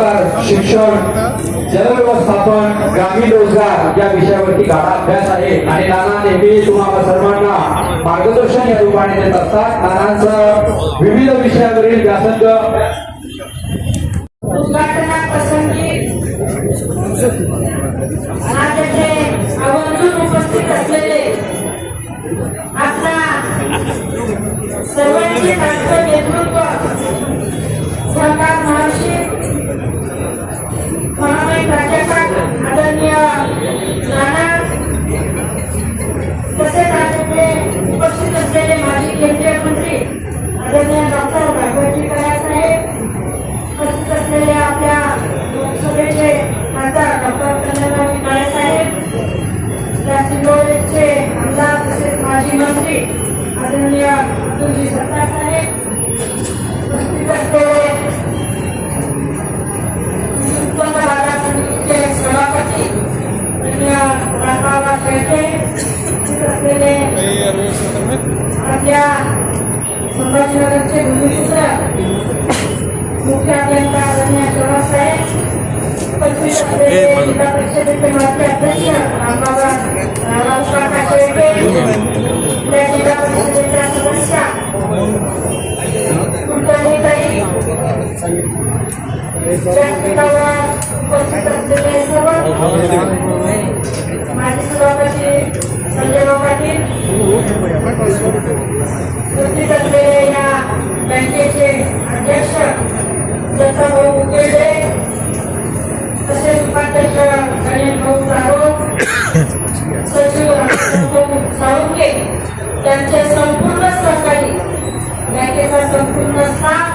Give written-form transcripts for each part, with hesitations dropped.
रोजगार शिक्षण जलव्यवस्थापन ग्रामीण रोजगार या विषयावरती गाढा अभ्यास आहे आणि नाना नेहमी तुम्हाला सर्वांना मार्गदर्शन या रूपाने देत असतात. नानांचं विविध विषयावरील व्यासंग उद्घाटनाप्रसंगी आज येथे आवर्जून उपस्थित असलेले आपला सर्वांचे राष्ट्र नेतृत्व सहकार महर्षी महामहिम प्राध्यापक आदरणीय नाना तसेच आज येथे उपस्थित असलेले माजी केंद्रीय मंत्री आदरणीय डॉक्टर भागवतजी साहेब, उपस्थित असलेले आपल्या लोकसभेचे खासदार डॉक्टर कल्याणराव काळे साहेब, त्या सिंधुदुर्गचे आमदार तसेच माजी मंत्री आदरणीय अब्दुलजी सत्तार साहेब, उपस्थित असलेले उत्पन्न बाजार समितीचे सभापती आदरणीय रामबाबा शेळके, उपस्थित असलेले आपल्या संभाजीनगरचे भूमिपुत्र मुख्य अभियंता आदरणीय शोभा साहेब, उपस्थित असलेले जिल्हा परिषदेचे माजी अध्यक्ष रामबाबा रावकाका शेळके, आपल्या जिल्हा परिषदेच्या सदस्या कुलकर्णीताई, व्यासपीठावर उपस्थित असलेले सर्व माजी सभापती संजय पाटील, उपस्थित असलेले या बँकेचे अध्यक्ष दत्ताभाऊ उकेडे, तसेच उपाध्यक्ष गणेशभाऊ जाधव, सचिव रामभाऊ साळुंके, त्यांचे संपूर्ण सहकारी, बँकेचा संपूर्ण स्टाफ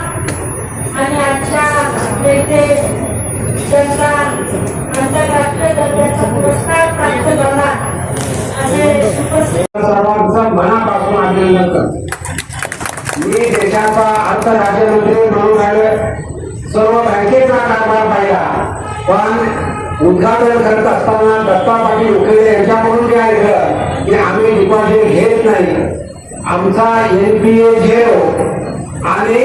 आणि आजच्या येथे त्यांचा आंतरराष्ट्रीय दर्जाचा पुरस्कार प्राप्त झाला असे सर्वांचं मनापासून अभिनंदन करतो. मी देशाचा अर्थ राज्यमंत्री म्हणून सर्व बँकेचा कारभार पाहिला, पण उद्घाटन करत असताना दत्ता पाटील उकेडे यांच्याकडून काय ऐकलं की आम्ही डिपॉझिट घेत नाही, आमचा NPA 0 आणि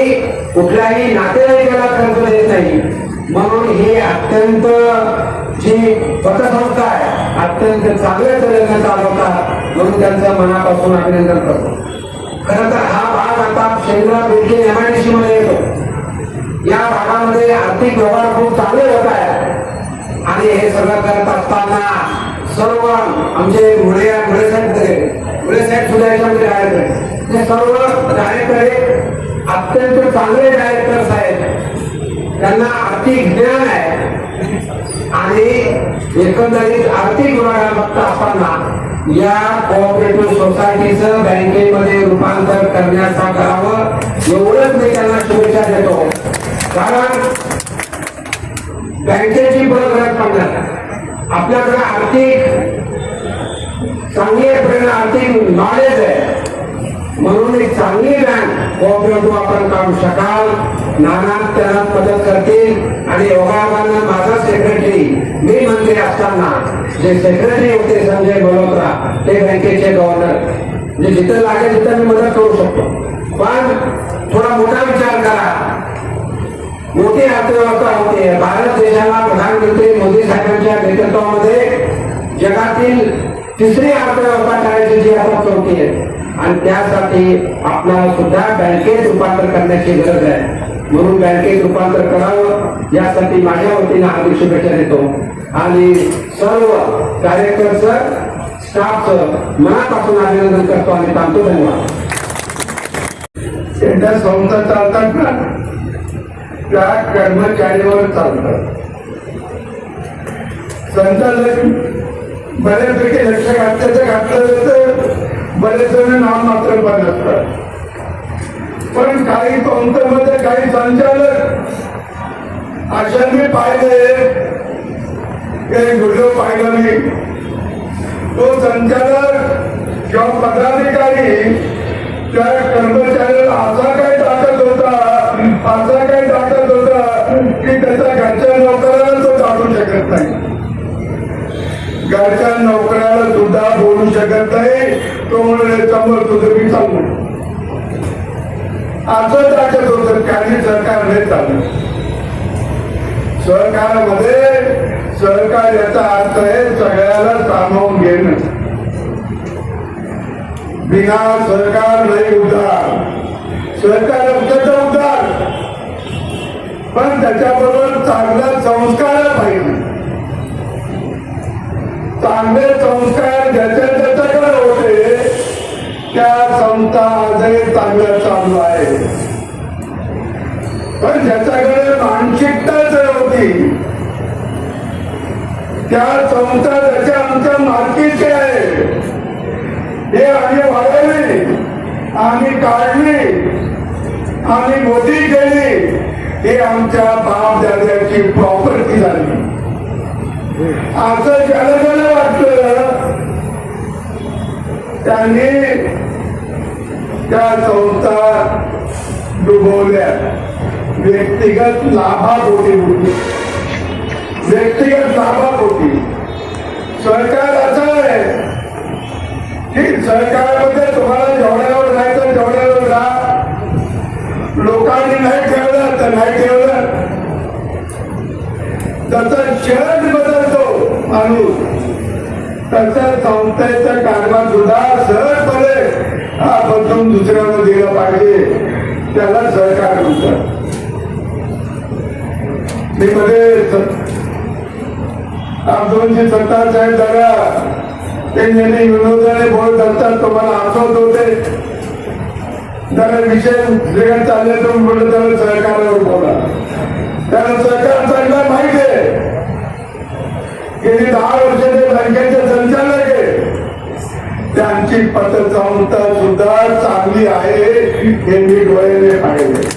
कुठल्याही नातेवाईकाला कर्ज देत नाही, म्हणून ही अत्यंत जी पतसंस्था आहे अत्यंत चांगल्या तऱ्हेने चालवतात, म्हणून त्यांचं मनापासून अभिनंदन करतो. खरं तर हा भाग आता शेंद्रा बिल्डिंग MIDC मध्ये येतो. या भागामध्ये आर्थिक व्यवहार खूप चांगले होत आहेत आणि हे सगळं करत असताना सर्व आमचे मुळे साहेब सुद्धा याच्यामध्ये डायरेक्टर, हे सर्व डायरेक्टर अत्यंत चांगले डायरेक्टर्स आहेत, त्यांना आर्थिक ज्ञान आहे आणि एकंदरीत आर्थिक विभागात बघत असताना या कोऑपरेटिव्ह सोसायटीचं बँकेमध्ये रूपांतर करण्याचा करावं एवढंच मी त्यांना शुभेच्छा देतो. कारण बँकेची गरज पडणार, आपल्याकडे आर्थिक चांगली आर्थिक नॉलेज आहे, म्हणून एक चांगली बँक कोऑपरेटिव्ह आपण काढू शकाल. नाना त्यांना मदत करतील आणि योगायोगानं माझा सेक्रेटरी मी मंत्री असताना जे सेक्रेटरी होते संजय मल्होत्रा ते बँकेचे गव्हर्नर, म्हणजे जिथं लागेल तिथं मी मदत करू शकतो. पण थोडा मोठा विचार करा, मोठी अर्थव्यवस्था होते. भारत देशाला प्रधानमंत्री मोदी साहेबांच्या नेतृत्वामध्ये जगातील तिसरी अर्थव्यवस्था करायची जी आता चौथी आहे आणि त्यासाठी आपल्याला सुद्धा बँकेत रूपांतर करण्याची गरज आहे, म्हणून बँकेत रूपांतर करावं यासाठी माझ्या वतीने हार्दिक शुभेच्छा देतो आणि सर्व कार्यकर्त्यांचं स्टाफचं मनापासून अभिनंदन करतो आणि थांबतो. धन्यवाद. एकदा संस्था चालतात ना त्या कर्मचाऱ्यावर चालतात. संचालक बऱ्यापैकी लक्ष घातलं जातं, बरेच जण नाम मात्र पण असतात, पण काही संस्थेमध्ये काही संचालक अशा मी पाहिले, एक व्हिडिओ पाहिला मी, तो संचालक किंवा पदाधिकारी त्या कर्मचाऱ्याला असा काही टाकत होता की त्याच्या घरच्या नोकराला तो टाकू शकत नाही, घरच्या नोकऱ्याला सुद्धा बोलू शकत नाही. तो म्हणून समोर तुझं मी चालू असं टाकत होतं, काही सरकारने चालू सहकारामध्ये सहकार याचा अर्थ आहे सगळ्याला सामावून घेणं. बिना सहकार नाही उद्धार. सहकार असल्याचा उद्धार, पण त्याच्याबरोबर चांगला संस्कार पाहिजे. चांगले संस्कार ज्याच्या त्याच्याकडे होते त्या संस्था आजही चांगल्या चालू आहे. पण ज्याच्याकडे मानसिकताच होती त्या संस्था त्याच्या आमच्या मालकीचे आहे हे आम्ही वाढवली, आम्ही काढली, आम्ही मोठी केली. हे आमच्या बाप दाद्याची प्रॉपर्टी झाली. असं ज्याला ज्याला वाटलं त्यांनी त्या संस्था डुबवल्या व्यक्तिगत लाभापोटी. व्यक्तिगत लाभापोटी. सरकार असं आहे की सरकारमध्ये तुम्हाला जेवढ्यावर राहायचं तेवढ्यावर राहा. लोकांनी नाही ठेवलं तर नाही ठेवलं. तसं शहर बदलतो माणूस तसं संस्थेचा कारभार सुद्धा सहजपणे हा बदलून दुसऱ्याला दिला पाहिजे. त्याला सहकार म्हणतात. मी मध्ये 2017 साहेब जरा ते नेहमी विनोदाने बोलत असतात. तुम्हाला आठवत होते जरा विषय वेगळं चालले तर बोलत त्याला सहकारावर बोला. त्याला सहकार चांगला माहिती आहे. गेली 10 वर्ष ते बँकेचे संचालक आहे. त्यांची पतसंस्था सुद्धा चांगली आहे हे मी डोळ्याने पाहिले.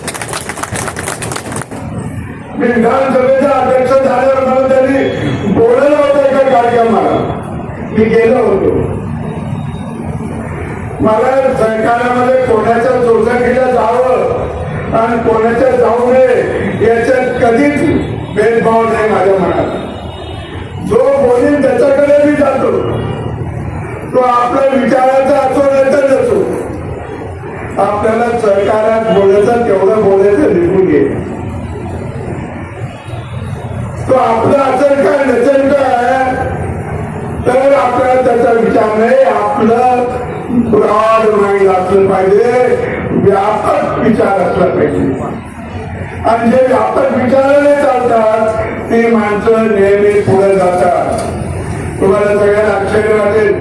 मी विधानसभेचा अध्यक्ष झाल्यावर मला त्यांनी बोलवलं होतं एका कार्यक्रमाला. मी गेलो होतो. मला सरकारामध्ये कोणाच्या सोसायटीला जावं आणि कोणाच्या जाऊ नये याच्यात कधीच भेदभाव नाही माझ्या मनात. जो बोलीन त्याच्याकडे मी जातो. तो आपल्या विचाराचा असो नाही नसो. आपल्याला सरकारात बोलायचं तेवढं बोलायचं निघून घे. तो आपलं असेल काय नसेल काय तर आपल्याला त्याचा विचार नाही. आपलं ब्रॉड माइंड असलं पाहिजे. व्यापक विचार असला पाहिजे. आणि जे व्यापक विचाराने चालतात ते माणसं नेहमी पुढे जातात. तुम्हाला सगळ्यांना आश्चर्य वाटेल.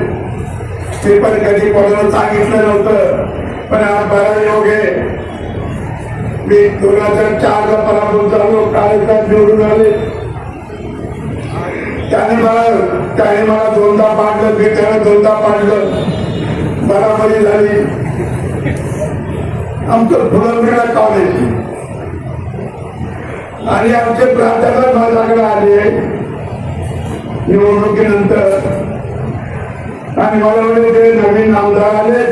ते पण कधी कोणाला सांगितलं नव्हतं पण आज बरा योग आहे. मी 2004ला पराभूत झालो. कार्यक्रम निवडून आले. त्याने मला 2दा पाडलं. मी त्याला 2दा पाडलं. बराबरी झाली. आमचं फुलंब्रीला कॉलेज आणि आमचे प्राध्यापक माझ्याकडे आले निवडणुकीनंतर आणि मला म्हणजे ते नवीन आमदार आले.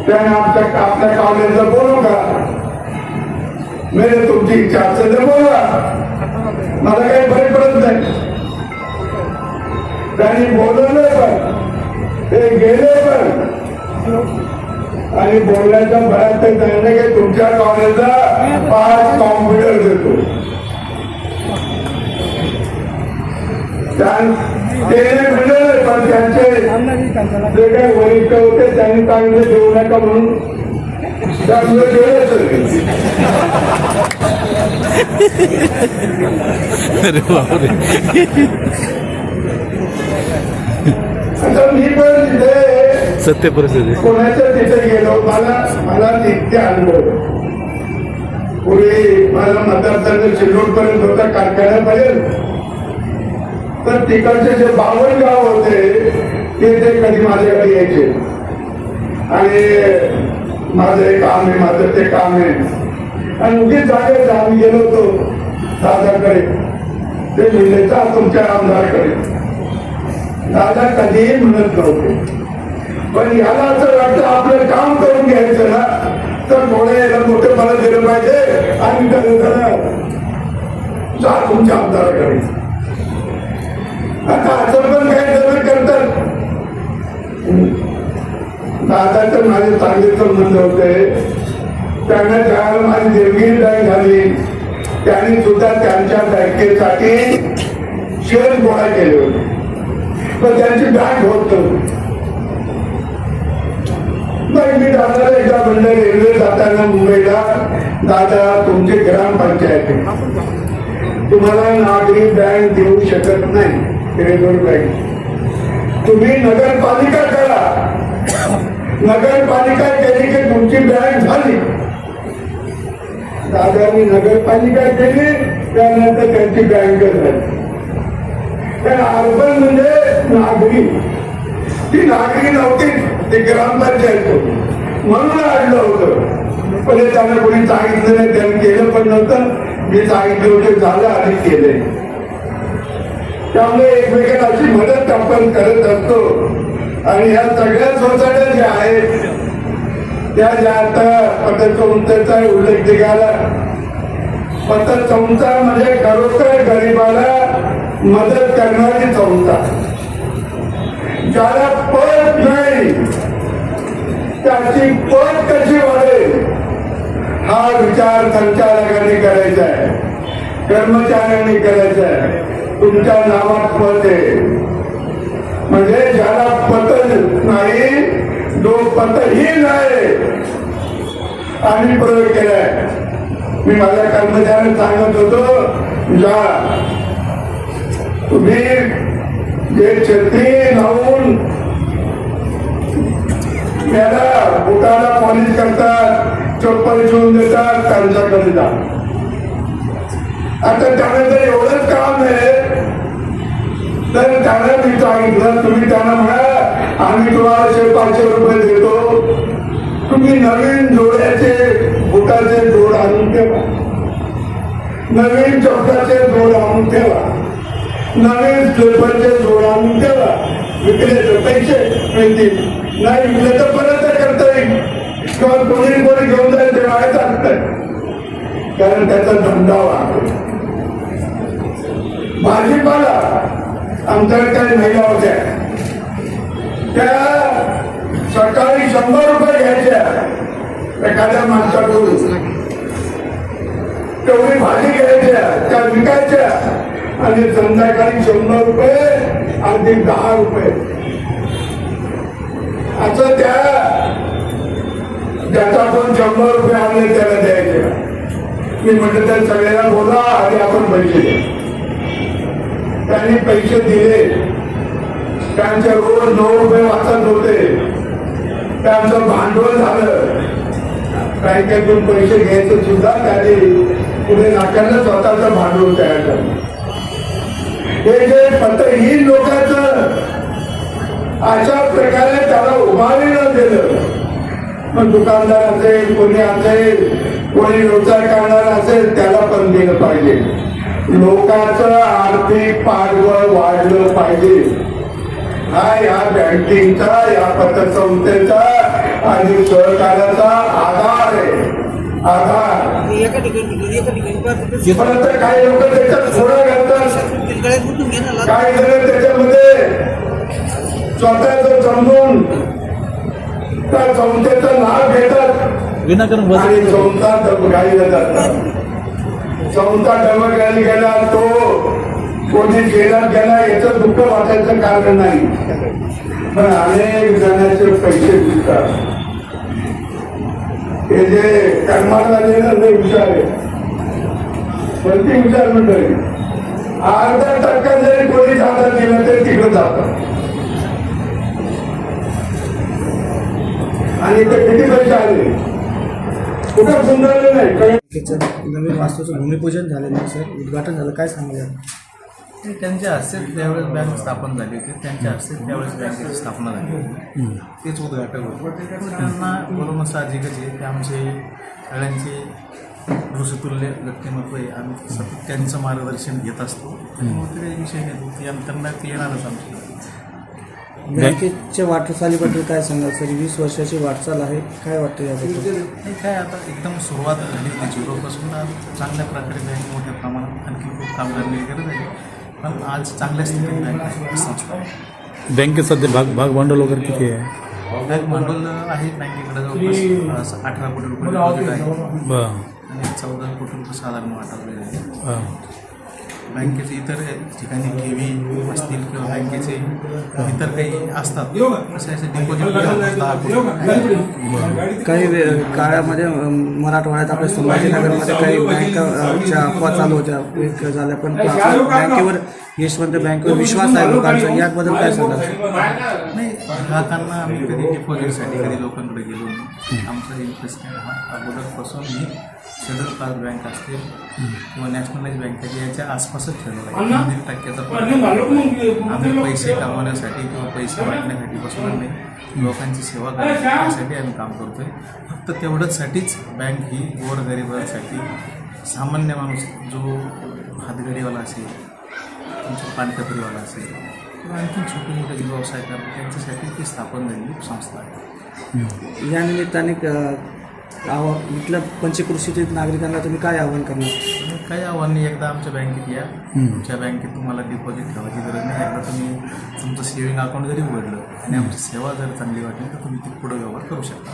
त्याने आपल्या कॉलेजला बोलू का. मी तुमची इच्छा असेल तर बोला. मला काही फरक पडत नाही. त्यांनी बोलवलं पण ते गेले पण आणि बोलण्याच्या भरात ते त्यांनी की तुमच्या कॉलेजला 5 कॉम्प्युटर देतो. ते मिळाले पण त्यांचे जे काही वरिष्ठ होते त्यांनी चांगले देऊ नका म्हणून त्यामुळे गेलेच. आता मी पण तिथे सत्य परिस्थिती कोणाच्या तिथे गेलो. मला नित्य अनुभव. पूर्वी माझा मतदारसंघ शिल्लोड पर्यंत होता कारखान्यापर्यंत. तर तिकडचे जे 52 गाव होते ते कधी माझ्याकडे यायचे आणि माझं हे काम आहे माझं ते काम आहे. आणि उगीच जागेत आम्ही गेलो होतो दादाकडे. ते म्हणले जा तुमच्या आमदारकडे. दादा कधीही म्हणत नव्हते. पण याला असं वाटतं आपलं काम करून घ्यायचं ना तर थोडे याला मोठे मला दिलं पाहिजे आणि जा तुमच्या आमदाराकडे. आता असं पण काही जण करतात. दादाचं माझे चांगले संबंध होते. त्यांना ज्यावेळेला माझी देवगिरी झाली त्यांनी सुद्धा त्यांच्या बँकेसाठी शेअर गोळा केले होते, पण त्यांची बँक होत नव्हती. मग मी दादाला एकदा म्हणलं, रेल्वे जाताना मुंबईला, दादा तुमची ग्रामपंचायत आहे, तुम्हाला नागरी बँक देऊ शकत नाही, रिझर्व्ह बँक, तुम्ही नगरपालिका करा. नगरपालिका केली की तुमची बँक झाली. दादांनी नगरपालिका केली, त्यानंतर त्यांची बँक झाली. पण अर्बन म्हणजे नागरी, ती नागरी नव्हती, ती ग्रामपंचायत होती, म्हणून आणलं होतं. पण हे त्यांना कोणी सांगितलं नाही, त्यांनी केलं पण नव्हतं. मी सांगितलं होतं, झालं आणि केलंय. त्यामुळे एकमेकांना अशी मदत आपण करत असतो. आणि ह्या सगळ्या सोसायट्या ज्या आहेत त्या ज्या आता पतसंस्थेचा उल्लेख निघाला, पतसंस्था म्हणजे खरोखर गरिबाला मदत करणारी संस्था. ज्याला पत नाही त्याची पत कशी वाढेल हा विचार संचालकांनी करायचा आहे, कर्मचाऱ्यांनी करायचा आहे. तुमच्या नावात पत आहे म्हणजे ज्याला पत नाही, जो पतहीन आहे, आम्ही प्रयोग केलाय. मी माझ्या कर्मचाऱ्यांना सांगत होतो, जा तुम्ही जे छत्री लावून याला बुटाला पॉलिश करतात, चप्पल शिवून देतात, त्यांच्याकडे जा. आता त्यानंतर एवढंच काम आहे तर त्यांना मी सांगितलं, तुम्ही त्यांना म्हणा आम्ही तुम्हाला 500 रुपये देतो, तुम्ही नवीन जोड्याचे बुटाचे जोड आणून ठेवा, नवीन चपलाचे जोड आणून ठेवा, नवीन स्लिपरचे जोड आणून ठेवा. विकले तर पैसे मिळतील, नाही विकले तर परत करता येईल, किंवा कोणी घेऊन जाईल ते मागे चालतंय, कारण त्याचा धंदा वाढतो. भाजीपाला आमच्याकडे काही महिला होत्या, त्या सकाळी 100 रुपये घ्यायच्या एखाद्या माणसाकडून, तेवढी भाजी घ्यायच्या, त्या विकायच्या, आणि संध्याकाळी 100 रुपये आणि 10 रुपये असं ज्याच्याकडून 100 रुपये आणले त्याला द्यायचे. मी म्हटलं त्या सगळ्यांना बोला आणि आपण पैसे द्या. त्यांनी पैसे दिले, त्यांचे रोज 9 रुपये वाचत होते, त्यांचं भांडवल झालं. बँकेतून पैसे घ्यायचं सुद्धा त्यांनी पुढे नाकारलं, स्वतःचं भांडवल तयार झालं. हे जे पतहीन लोकांचं अशा प्रकारे त्याला उभारी न दिलं, मग दुकानदार असेल, कोणी असेल, कोणी व्यवसाय करणार असेल, त्याला पण दिलं पाहिजे. लोकांचं आर्थिक पाठबळ वाढलं पाहिजे. हा या बँकिंगचा, या पतसंस्थेचा आणि सहकार्याचा आधार आहे, आधार. परंतु काही लोक त्याच्यात थोडं घालतात, काही जण त्याच्यामध्ये स्वतःच समजून त्या संस्थेचा लाभ घेतात आणि संस्था डबघाईला जातात. संस्था डबघाईला गेला तो कोणी जेलात गेला याचं दुःख वाटायचं कारण नाही, पण अनेक जणांचे पैसे दिसतात. हे जे कर्माला लय हुशार आहे, पण ती हुशार मंडळी 0.5% जरी कोणी जाता गेलं तरी तिकडे जातात. आणि ते किती पैसे आले कुठं सुंदरले नाही. नवीन वास्तूचं भूमिपूजन झालेलं आहे सर, उद्घाटन झालं, काय सांगूया? ते त्यांच्या हस्ते त्यावेळेस बँक स्थापन झाली होती, त्यांच्या हस्ते त्यावेळेस बँकेची स्थापना झाली होती, तेच उद्घाटन होतं. त्यांना बोलवणं साहजिकच आहे, ते आमचे सगळ्यांचे ऋषितुल्य व्यक्तिमत्व आहे, आम्ही सतत त्यांचं मार्गदर्शन घेत असतो. त्यामुळे ते काही विषय नाही, की आम्ही त्यांना ते येणारच आमच्या. बँकेच्या वाटचालीबद्दल काय सांगाल सर? 20 वर्षाची वाटचाल आहे, काय वाटतं याबद्दल? नाही काय, आता एकदम सुरुवात झाली होती 0 पासून, आज चांगल्या प्रकारे बँक मोठ्या प्रमाणात आणखी खूप काम करणे गरज आहे, पण आज चांगल्या स्थितीत बँक संस्था आहे. बँकेत सध्या भाग भांडवल वगैरे किती आहे? बँक भांडवल आहे बँकेकडे जवळपास 18 कोटी रुपये डिपॉझिट आहे, बरं. आणि 14 कोटी रुपये साधारण वाटावलेले आहे. हां. बँकेचे इतर ठिकाणी ठेवी असतील किंवा बँकेचे इतर काही असतात असे डिपॉझिट 10 कोटी. काही काळामध्ये मराठवाड्यात आपल्या संभाजीनगरमध्ये काही बँकाच्या अफवा चालू होत्या एक झाल्या, पण बँकेवर यशवंत बँकेवर विश्वास आहे लोकांचा, याबद्दल काय सांगाल? नाही, ग्राहकांना आम्ही कधी डिपॉझिटसाठी कधी लोकांकडे गेलो नाही. आमचा इंटरेस्ट काय हा अगोदरपासून मी शेड्यूल कास्ट बँक असतील किंवा नॅशनलाइज बँकेचे याच्या आसपासच ठेवलेला आहे. 1% आम्ही पैसे कमवण्यासाठी किंवा पैसे वाटण्यासाठी बसवणार नाही, लोकांची सेवा करण्यासाठी आम्ही काम करतोय. फक्त तेवढंचसाठीच बँक ही गोरगरिबांसाठी, सामान्य माणूस जो हातगडीवाला असेल, तुमचा पानकपरीवाला असेल किंवा आणखी छोटे मोठे व्यवसाय करतात त्यांच्यासाठी ती स्थापन झालेली संस्था आहे. या निमित्ताने इथल्या पंचकृषीतील नागरिकांना तुम्ही काय आवाहन करणार? काही आव्हान नाही, एकदा आमच्या बँकेत या. तुमच्या बँकेत तुम्हाला डिपॉझिट ठेवायची गरज नाही. एकदा तुम्ही तुमचं सेव्हिंग अकाउंट जरी उघडलं आणि आमची सेवा जर चांगली वाटली तर तुम्ही ती पुढे व्यवहार करू शकता.